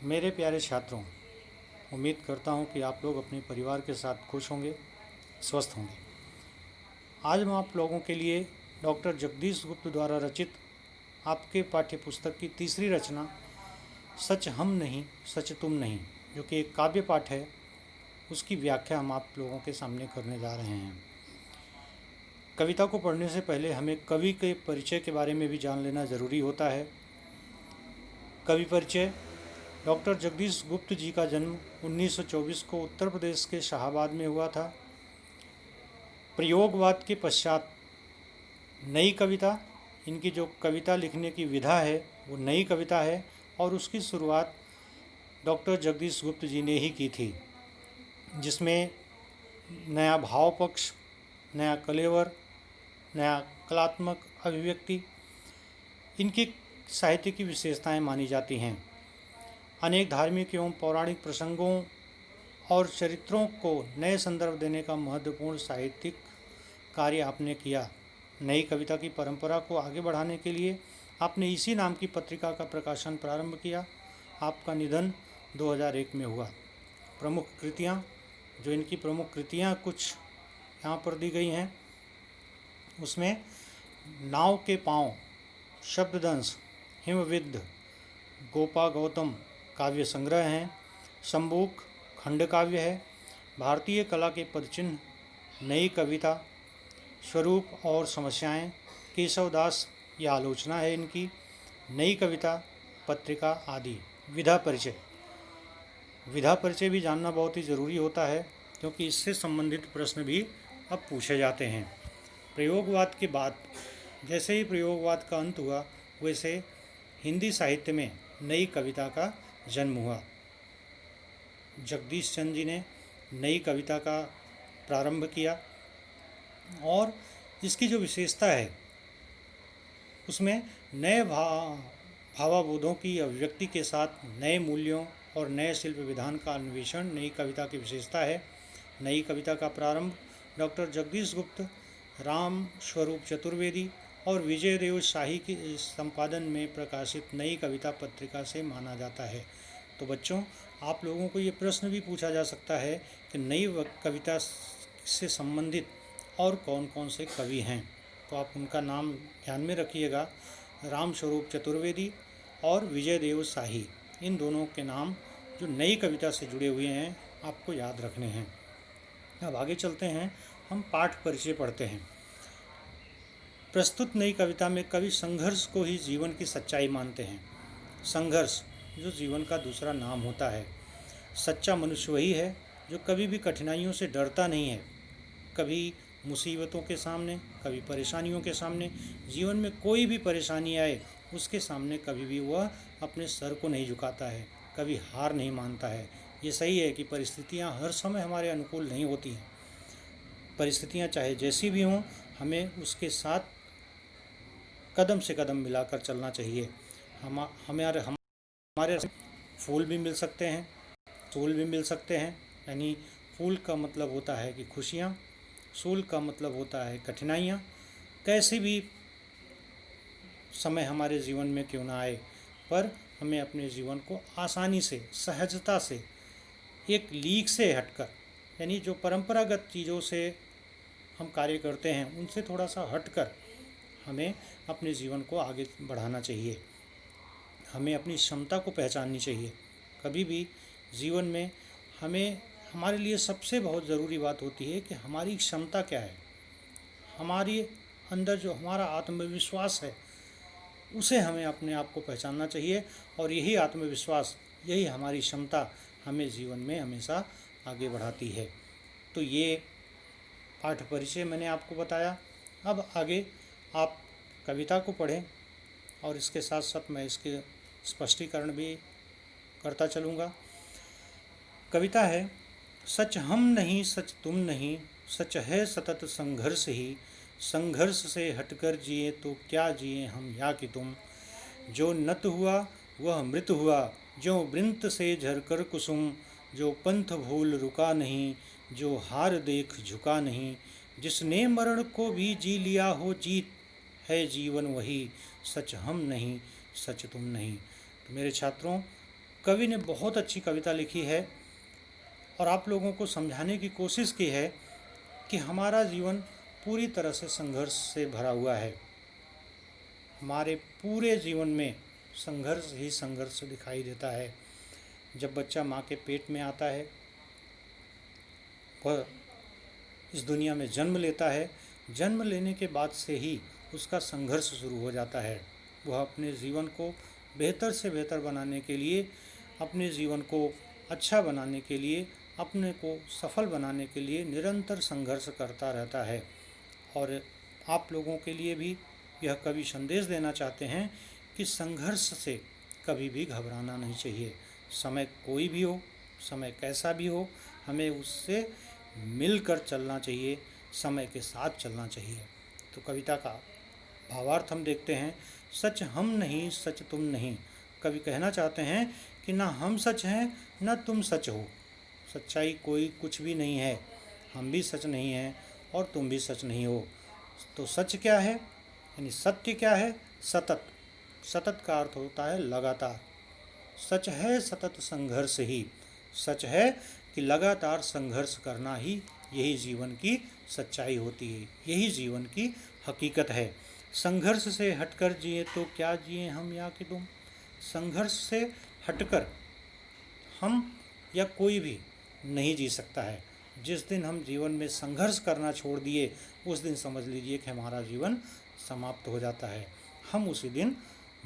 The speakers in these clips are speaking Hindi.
मेरे प्यारे छात्रों, उम्मीद करता हूँ कि आप लोग अपने परिवार के साथ खुश होंगे, स्वस्थ होंगे। आज मैं आप लोगों के लिए डॉक्टर जगदीश गुप्त द्वारा रचित आपके पाठ्य पुस्तक की तीसरी रचना सच हम नहीं सच तुम नहीं, जो कि एक काव्य पाठ है, उसकी व्याख्या हम आप लोगों के सामने करने जा रहे हैं। कविता को पढ़ने से पहले हमें कवि के परिचय के बारे में भी जान लेना ज़रूरी होता है। कवि परिचय। डॉक्टर जगदीश गुप्त जी का जन्म 1924 को उत्तर प्रदेश के शाहाबाद में हुआ था। प्रयोगवाद के पश्चात नई कविता, इनकी जो कविता लिखने की विधा है वो नई कविता है और उसकी शुरुआत डॉक्टर जगदीश गुप्त जी ने ही की थी, जिसमें नया भाव पक्ष, नया कलेवर, नया कलात्मक अभिव्यक्ति, इनकी साहित्य की विशेषताएं मानी जाती हैं। अनेक धार्मिक एवं पौराणिक प्रसंगों और चरित्रों को नए संदर्भ देने का महत्वपूर्ण साहित्यिक कार्य आपने किया। नई कविता की परंपरा को आगे बढ़ाने के लिए आपने इसी नाम की पत्रिका का प्रकाशन प्रारंभ किया। आपका निधन 2001 में हुआ। प्रमुख कृतियाँ, जो इनकी प्रमुख कृतियाँ कुछ यहाँ पर दी गई हैं, उसमें नाव के पाँव, शब्ददंश, हिमविद्ध, गोपा गौतम काव्य संग्रह हैं, शंबूक खंड काव्य है, भारतीय कला के पदचिन्ह, नई कविता, स्वरूप और समस्याएं, केशवदास यह आलोचना है इनकी, नई कविता, पत्रिका आदि। विधा परिचय। विधा परिचय भी जानना बहुत ही ज़रूरी होता है, क्योंकि इससे संबंधित प्रश्न भी अब पूछे जाते हैं। प्रयोगवाद के बाद जैसे ही प्रयोगवाद का अंत हुआ, वैसे हिंदी साहित्य में नई कविता का जन्म हुआ। जगदीश चंद्र जी ने नई कविता का प्रारंभ किया और इसकी जो विशेषता है उसमें नए भावाबोधों की अभिव्यक्ति के साथ नए मूल्यों और नए शिल्प विधान का अन्वेषण नई कविता की विशेषता है। नई कविता का प्रारंभ डॉक्टर जगदीश गुप्त, राम स्वरूप चतुर्वेदी और विजय देव शाही के संपादन में प्रकाशित नई कविता पत्रिका से माना जाता है। तो बच्चों, आप लोगों को ये प्रश्न भी पूछा जा सकता है कि नई कविता से संबंधित और कौन कौन से कवि हैं, तो आप उनका नाम ध्यान में रखिएगा। राम स्वरूप चतुर्वेदी और विजय देव शाही, इन दोनों के नाम जो नई कविता से जुड़े हुए हैं आपको याद रखने हैं। अब आगे चलते हैं, हम पाठ परिचय पढ़ते हैं। प्रस्तुत नई कविता में कवि संघर्ष को ही जीवन की सच्चाई मानते हैं। संघर्ष जो जीवन का दूसरा नाम होता है। सच्चा मनुष्य वही है जो कभी भी कठिनाइयों से डरता नहीं है। कभी मुसीबतों के सामने, कभी परेशानियों के सामने, जीवन में कोई भी परेशानी आए उसके सामने कभी भी वह अपने सर को नहीं झुकाता है, कभी हार नहीं मानता है। ये सही है कि परिस्थितियाँ हर समय हमारे अनुकूल नहीं होती हैं। परिस्थितियाँ चाहे जैसी भी हों, हमें उसके साथ कदम से कदम मिलाकर चलना चाहिए। हमारे फूल भी मिल सकते हैं, सूल भी मिल सकते हैं। यानी फूल का मतलब होता है कि खुशियाँ, सूल का मतलब होता है कठिनाइयाँ। कैसे भी समय हमारे जीवन में क्यों ना आए, पर हमें अपने जीवन को आसानी से, सहजता से, एक लीक से हटकर, यानी जो परंपरागत चीज़ों से हम कार्य करते हैं उनसे थोड़ा सा हटकर हमें अपने जीवन को आगे बढ़ाना चाहिए। हमें अपनी क्षमता को पहचाननी चाहिए। कभी भी जीवन में हमारे लिए सबसे बहुत ज़रूरी बात होती है कि हमारी क्षमता क्या है। हमारी अंदर जो हमारा आत्मविश्वास है उसे हमें अपने आप को पहचानना चाहिए, और यही आत्मविश्वास, यही हमारी क्षमता हमें जीवन में हमेशा आगे बढ़ाती है। तो ये पाठ परिचय मैंने आपको बताया। अब आगे आप कविता को पढ़ें और इसके साथ साथ मैं इसके स्पष्टीकरण भी करता चलूँगा। कविता है, सच हम नहीं सच तुम नहीं, सच है सतत संघर्ष ही, संघर्ष से हटकर जिए तो क्या जिए हम या कि तुम। जो नत हुआ वह मृत हुआ, जो वृंत से झरकर कुसुम, जो पंथ भूल रुका नहीं, जो हार देख झुका नहीं, जिसने मरण को भी जी लिया हो जीत, है जीवन वही, सच हम नहीं सच तुम नहीं। तो मेरे छात्रों, कवि ने बहुत अच्छी कविता लिखी है और आप लोगों को समझाने की कोशिश की है कि हमारा जीवन पूरी तरह से संघर्ष से भरा हुआ है। हमारे पूरे जीवन में संघर्ष ही संघर्ष दिखाई देता है। जब बच्चा माँ के पेट में आता है, वह इस दुनिया में जन्म लेता है, जन्म लेने के बाद से ही उसका संघर्ष शुरू हो जाता है। वह अपने जीवन को बेहतर से बेहतर बनाने के लिए, अपने जीवन को अच्छा बनाने के लिए, अपने को सफल बनाने के लिए निरंतर संघर्ष करता रहता है। और आप लोगों के लिए भी यह कवि संदेश देना चाहते हैं कि संघर्ष से कभी भी घबराना नहीं चाहिए। समय कोई भी हो, समय कैसा भी हो, हमें उससे मिलकर चलना चाहिए, समय के साथ चलना चाहिए। तो कविता का भावार्थ हम देखते हैं। सच हम नहीं, सच तुम नहीं। कवि कहना चाहते हैं कि ना हम सच हैं, ना तुम सच हो। सच्चाई कोई कुछ भी नहीं है, हम भी सच नहीं हैं और तुम भी सच नहीं हो। तो सच क्या है, यानी सत्य क्या है? सतत। सतत का अर्थ होता है लगातार। सच है सतत संघर्ष ही। सच है कि लगातार संघर्ष करना ही यही जीवन की सच्चाई होती है, यही जीवन की हकीकत है। संघर्ष से हटकर जिए तो क्या जिए हम या कि तुम। संघर्ष से हटकर हम या कोई भी नहीं जी सकता है। जिस दिन हम जीवन में संघर्ष करना छोड़ दिए, उस दिन समझ लीजिए कि हमारा जीवन समाप्त हो जाता है। हम उसी दिन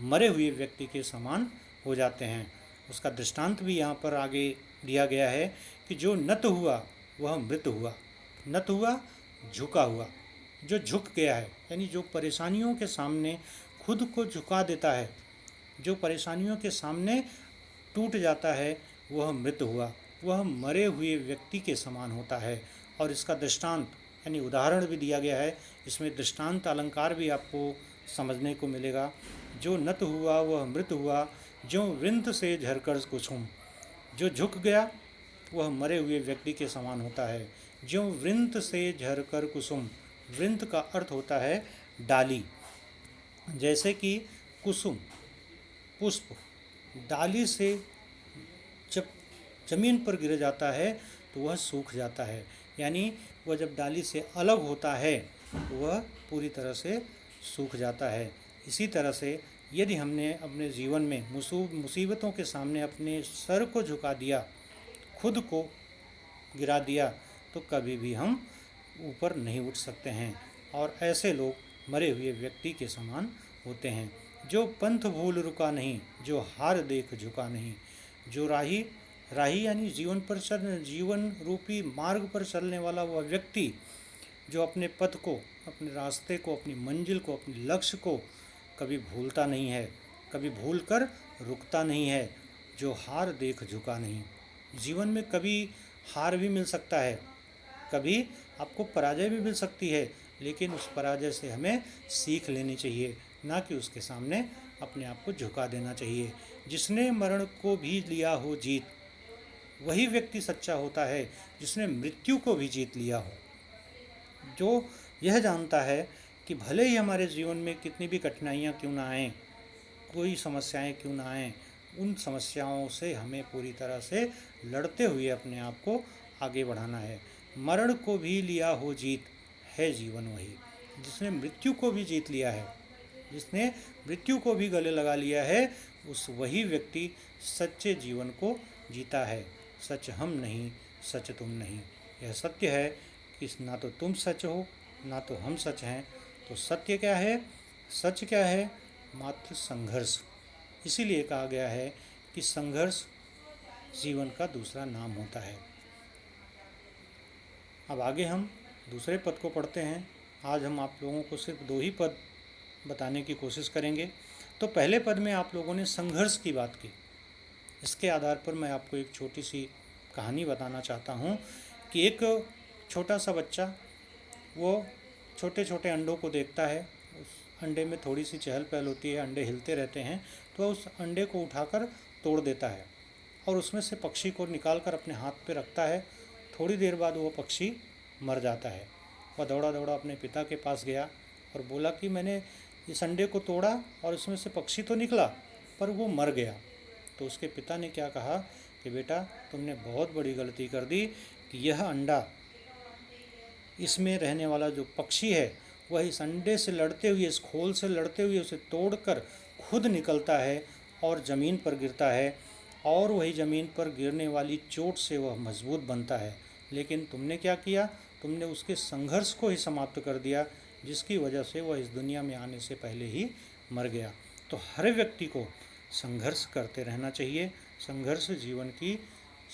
मरे हुए व्यक्ति के समान हो जाते हैं। उसका दृष्टांत भी यहाँ पर आगे दिया गया है कि जो नत हुआ वह मृत हुआ। नत हुआ, झुका हुआ। जो झुक गया है, यानी जो परेशानियों के सामने खुद को झुका देता है, जो परेशानियों के सामने टूट जाता है, वह मृत हुआ। वह मरे हुए व्यक्ति के समान होता है। और इसका दृष्टांत यानी उदाहरण भी दिया गया है। इसमें दृष्टांत अलंकार भी आपको समझने को मिलेगा। जो नत हुआ वह मृत हुआ, जो वृंत से झरकर कुसुम। जो झुक गया वह मरे हुए व्यक्ति के समान होता है। जो वृंत से झरकर कुसुम। वृंत का अर्थ होता है डाली। जैसे कि कुसुम पुष्प डाली से जब जमीन पर गिर जाता है तो वह सूख जाता है, यानी वह जब डाली से अलग होता है तो वह पूरी तरह से सूख जाता है। इसी तरह से यदि हमने अपने जीवन में मुसीबतों के सामने अपने सर को झुका दिया, खुद को गिरा दिया, तो कभी भी हम ऊपर नहीं उठ सकते हैं। और ऐसे लोग मरे हुए व्यक्ति के समान होते हैं। जो पंथ भूल रुका नहीं, जो हार देख झुका नहीं। जो राही यानी जीवन रूपी मार्ग पर चलने वाला वह व्यक्ति जो अपने पथ को, अपने रास्ते को, अपनी मंजिल को, अपने लक्ष्य को कभी भूलता नहीं है, कभी भूलकर रुकता नहीं है। जो हार देख झुका नहीं। जीवन में कभी हार भी मिल सकता है, कभी आपको पराजय भी मिल सकती है, लेकिन उस पराजय से हमें सीख लेनी चाहिए, ना कि उसके सामने अपने आप को झुका देना चाहिए। जिसने मरण को भी लिया हो जीत, वही व्यक्ति सच्चा होता है जिसने मृत्यु को भी जीत लिया हो। जो यह जानता है कि भले ही हमारे जीवन में कितनी भी कठिनाइयाँ क्यों ना आएँ, कोई समस्याएं क्यों ना आएँ, उन समस्याओं से हमें पूरी तरह से लड़ते हुए अपने आप को आगे बढ़ाना है। मरण को भी लिया हो जीत है जीवन वही। जिसने मृत्यु को भी जीत लिया है, जिसने मृत्यु को भी गले लगा लिया है, उस वही व्यक्ति सच्चे जीवन को जीता है। सच हम नहीं, सच तुम नहीं। यह सत्य है कि ना तो तुम सच हो, ना तो हम सच हैं। तो सत्य क्या है, सच क्या है? मात्र संघर्ष। इसीलिए कहा गया है कि संघर्ष जीवन का दूसरा नाम होता है। अब आगे हम दूसरे पद को पढ़ते हैं। आज हम आप लोगों को सिर्फ 2 ही पद बताने की कोशिश करेंगे। तो पहले पद में आप लोगों ने संघर्ष की बात की। इसके आधार पर मैं आपको एक छोटी सी कहानी बताना चाहता हूँ कि एक छोटा सा बच्चा वो छोटे छोटे अंडों को देखता है। उस अंडे में थोड़ी सी चहल पहल होती है, अंडे हिलते रहते हैं, तो उस अंडे को उठाकर तोड़ देता है और उसमें से पक्षी को निकाल कर अपने हाथ पे रखता है। थोड़ी देर बाद वो पक्षी मर जाता है। वह दौड़ा दौड़ा अपने पिता के पास गया और बोला कि मैंने इस अंडे को तोड़ा और इसमें से पक्षी तो निकला, पर वो मर गया। तो उसके पिता ने क्या कहा कि बेटा तुमने बहुत बड़ी गलती कर दी कि यह अंडा, इसमें रहने वाला जो पक्षी है वह इस अंडे से लड़ते हुए, इस खोल से लड़ते हुए उसे तोड़कर खुद निकलता है और ज़मीन पर गिरता है, और वही ज़मीन पर गिरने वाली चोट से वह मजबूत बनता है। लेकिन तुमने क्या किया, तुमने उसके संघर्ष को ही समाप्त कर दिया, जिसकी वजह से वह इस दुनिया में आने से पहले ही मर गया। तो हर व्यक्ति को संघर्ष करते रहना चाहिए। संघर्ष जीवन की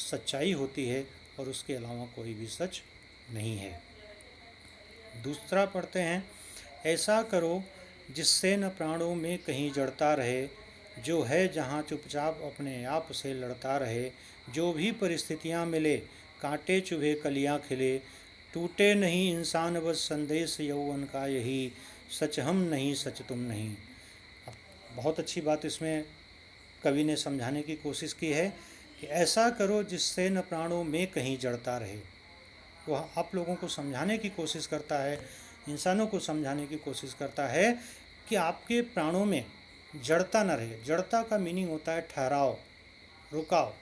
सच्चाई होती है और उसके अलावा कोई भी सच नहीं है। दूसरा पढ़ते हैं, ऐसा करो जिससे न प्राणों में कहीं जड़ता रहे, जो है जहाँ चुपचाप अपने आप से लड़ता रहे। जो भी परिस्थितियाँ मिले, कांटे चुभे कलियाँ खिले, टूटे नहीं इंसान बस संदेश यौवन का यही, सच हम नहीं सच तुम नहीं। अब बहुत अच्छी बात इसमें कवि ने समझाने की कोशिश की है कि ऐसा करो जिससे न प्राणों में कहीं जड़ता रहे। वह आप लोगों को समझाने की कोशिश करता है, इंसानों को समझाने की कोशिश करता है कि आपके प्राणों में जड़ता न रहे। जड़ता का मीनिंग होता है ठहराव, रुकाव,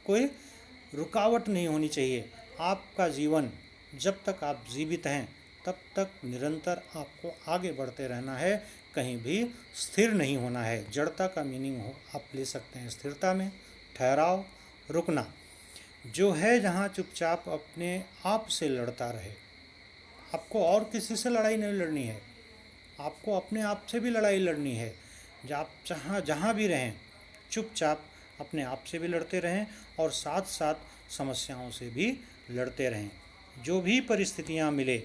कोई रुकावट नहीं होनी चाहिए। आपका जीवन जब तक आप जीवित हैं तब तक निरंतर आपको आगे बढ़ते रहना है, कहीं भी स्थिर नहीं होना है। जड़ता का मीनिंग हो आप ले सकते हैं स्थिरता में, ठहराव, रुकना। जो है जहाँ चुपचाप अपने आप से लड़ता रहे। आपको और किसी से लड़ाई नहीं लड़नी है, आपको अपने आप से भी लड़ाई लड़नी है। आप जहाँ भी रहें चुपचाप अपने आप से भी लड़ते रहें और साथ साथ समस्याओं से भी लड़ते रहें। जो भी परिस्थितियाँ मिले,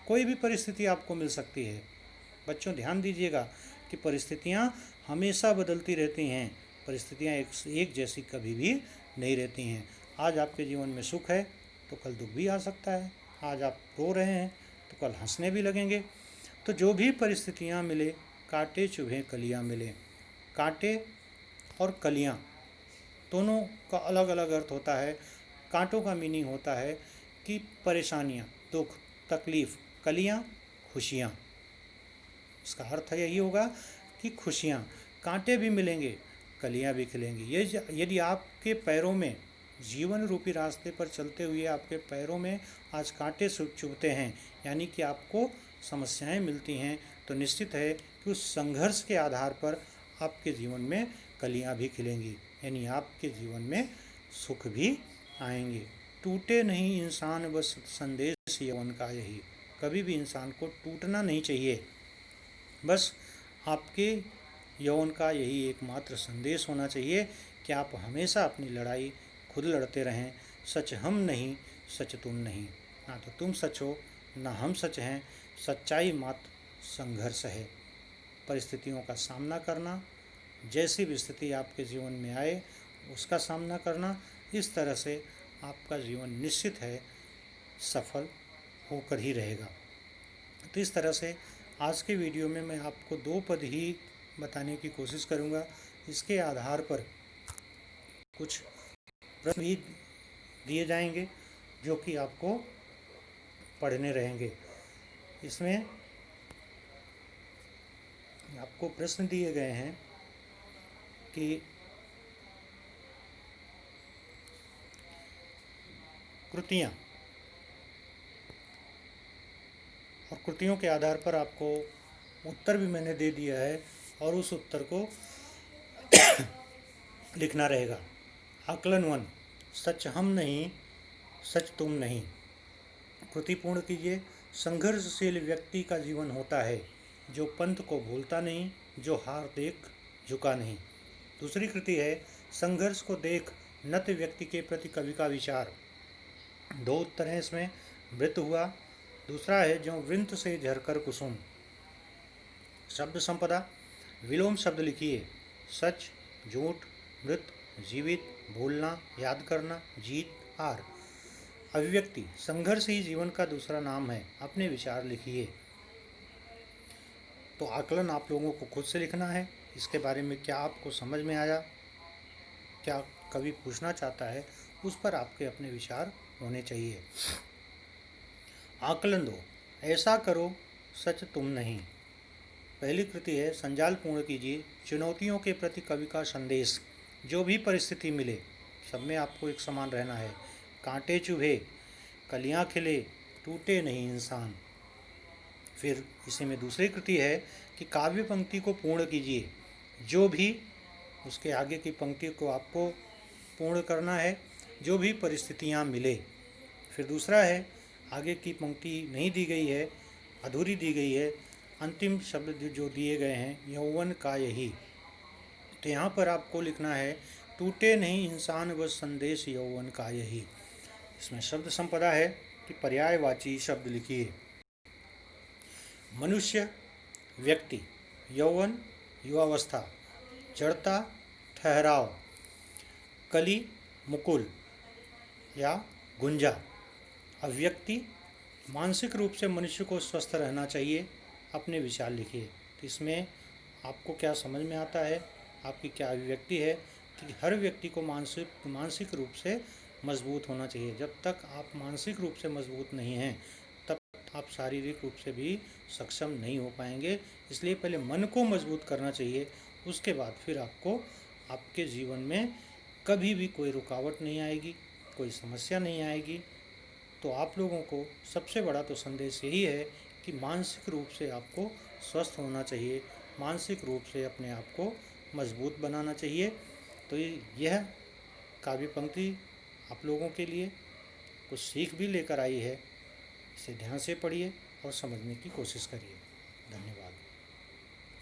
कोई भी परिस्थिति आपको मिल सकती है। बच्चों ध्यान दीजिएगा कि परिस्थितियाँ हमेशा बदलती रहती हैं। परिस्थितियाँ एक जैसी कभी भी नहीं रहती हैं। आज आपके जीवन में सुख है तो कल दुख भी आ सकता है। आज आप रो रहे हैं तो कल हंसने भी लगेंगे। तो जो भी परिस्थितियाँ मिले, कांटे चुभे कलियाँ मिले। कांटे और कलियाँ दोनों का अलग अलग अर्थ होता है। कांटों का मीनिंग होता है कि परेशानियाँ, दुख, तकलीफ़, कलियाँ खुशियाँ। इसका अर्थ यही होगा कि खुशियाँ, कांटे भी मिलेंगे, कलियाँ भी खिलेंगी। ये यदि आपके पैरों में, जीवन रूपी रास्ते पर चलते हुए आपके पैरों में आज कांटे चुभते हैं, यानी कि आपको समस्याएं मिलती हैं, तो निश्चित है कि उस संघर्ष के आधार पर आपके जीवन में कलियाँ भी खिलेंगी, यानी आपके जीवन में सुख भी आएंगे। टूटे नहीं इंसान बस संदेश यौवन का यही। कभी भी इंसान को टूटना नहीं चाहिए, बस आपके यौवन का यही एकमात्र संदेश होना चाहिए कि आप हमेशा अपनी लड़ाई खुद लड़ते रहें। सच हम नहीं, सच तुम नहीं। ना तो तुम सच हो, ना हम सच हैं। सच्चाई मात्र संघर्ष है। परिस्थितियों का सामना करना, जैसी भी स्थिति आपके जीवन में आए उसका सामना करना, इस तरह से आपका जीवन निश्चित है सफल होकर ही रहेगा। तो इस तरह से आज के वीडियो में मैं आपको 2 पद ही बताने की कोशिश करूँगा। इसके आधार पर कुछ प्रश्न भी दिए जाएंगे जो कि आपको पढ़ने रहेंगे। इसमें आपको प्रश्न दिए गए हैं कि कृतियाँ, और कृतियों के आधार पर आपको उत्तर भी मैंने दे दिया है और उस उत्तर को लिखना रहेगा। आकलन 1, सच हम नहीं, सच तुम नहीं। कृति पूर्ण कीजिए। संघर्षशील व्यक्ति का जीवन होता है जो पंथ को भूलता नहीं, जो हार देख झुका नहीं। दूसरी कृति है, संघर्ष को देख नत व्यक्ति के प्रति कवि का विचार। 2 उत्तर हैं इसमें। वृत्त हुआ। दूसरा है, जो वृंत से झरकर कुसुम। शब्द संपदा, विलोम शब्द लिखिए। सच, झूठ, मृत, जीवित, भूलना, याद करना, जीत, हार। अभिव्यक्ति, संघर्ष ही जीवन का दूसरा नाम है। अपने विचार लिखिए। तो आकलन आप लोगों को खुद से लिखना है। इसके बारे में क्या आपको समझ में आया, क्या कवि पूछना चाहता है, उस पर आपके अपने विचार होने चाहिए। आकलन 2, ऐसा करो सच तुम नहीं। पहली कृति है संजाल पूर्ण कीजिए। चुनौतियों के प्रति कवि का संदेश। जो भी परिस्थिति मिले सब में आपको एक समान रहना है। कांटे चुभे कलियां खिले टूटे नहीं इंसान। फिर इसी में दूसरी कृति है कि काव्य पंक्ति को पूर्ण कीजिए। जो भी उसके आगे की पंक्ति को आपको पूर्ण करना है, जो भी परिस्थितियां मिले। फिर दूसरा है आगे की पंक्ति नहीं दी गई है, अधूरी दी गई है, अंतिम शब्द जो दिए गए हैं यौवन का यही। तो यहाँ पर आपको लिखना है टूटे नहीं इंसान बस संदेश यौवन का यही। इसमें शब्द संपदा है कि पर्यायवाची शब्द लिखिए। मनुष्य, व्यक्ति, यौवन, युवावस्था, जड़ता, ठहराव, कली, मुकुल या गुंजा, अव्यक्ति, मानसिक रूप से मनुष्य को स्वस्थ रहना चाहिए। अपने विचार लिखिए। तो इसमें आपको क्या समझ में आता है, आपकी क्या अभिव्यक्ति है कि हर व्यक्ति को मानसिक रूप से मजबूत होना चाहिए। जब तक आप मानसिक रूप से मजबूत नहीं हैं तब आप शारीरिक रूप से भी सक्षम नहीं हो पाएंगे। इसलिए पहले मन को मजबूत करना चाहिए, उसके बाद फिर आपको आपके जीवन में कभी भी कोई रुकावट नहीं आएगी, कोई समस्या नहीं आएगी। तो आप लोगों को सबसे बड़ा तो संदेश यही है कि मानसिक रूप से आपको स्वस्थ होना चाहिए, मानसिक रूप से अपने आप को मजबूत बनाना चाहिए। तो यह काव्य पंक्ति आप लोगों के लिए कुछ सीख भी लेकर आई है। इसे ध्यान से पढ़िए और समझने की कोशिश करिए।